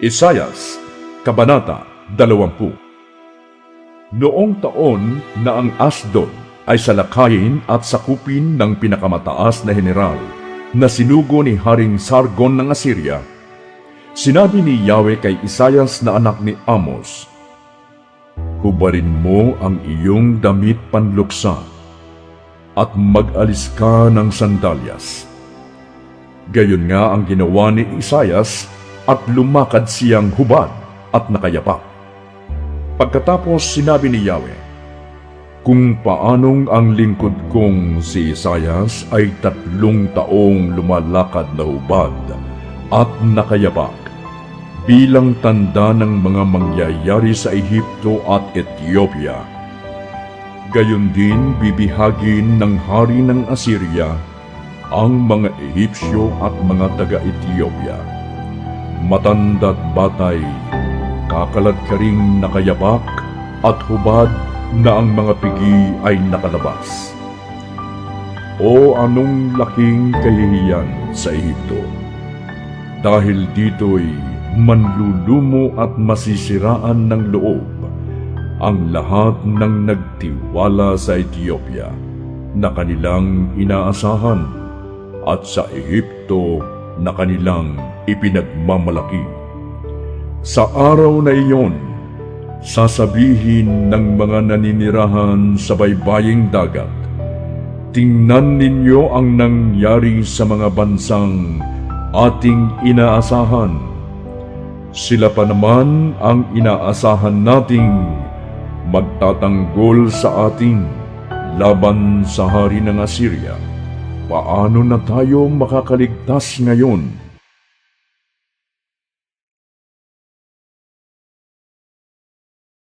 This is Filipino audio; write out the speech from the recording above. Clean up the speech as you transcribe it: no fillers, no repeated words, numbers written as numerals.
Isayas, Kabanata 20. Noong taon na ang Asdod ay salakayin at sakupin ng pinakamataas na general na sinugo ni Haring Sargon ng Assyria, sinabi ni Yahweh kay Isayas na anak ni Amos, "Hubarin mo ang iyong damit panluksa at mag-alis ka ng sandalyas." Gayon nga ang ginawa ni Isayas at lumakad siyang hubad at nakayapa. Pagkatapos sinabi ni Yahweh, "Kung paanong ang lingkod kong si Isayas ay 3 taong lumalakad na hubad at nakayapa bilang tanda ng mga mangyayari sa Ehipto at Ethiopia, gayon din bibihagin ng hari ng Assyria ang mga Ehipsyo at mga taga-Ethiopia. Matanda't batay, kakalad ka ring nakayapak at hubad na ang mga pigi ay nakalabas. O anong laking kahihiyan sa Ehipto! Dahil dito'y manlulumo at masisiraan ng loob ang lahat ng nagtiwala sa Ethiopia na kanilang inaasahan at sa Ehipto na kanilang ipinagmamalaki. Sa araw na iyon, sasabihin ng mga naninirahan sa baybaying dagat, "Tingnan ninyo ang nangyari sa mga bansang ating inaasahan. Sila pa naman ang inaasahan nating magtatanggol sa atin laban sa hari ng Assyria. Paano na tayo makakaligtas ngayon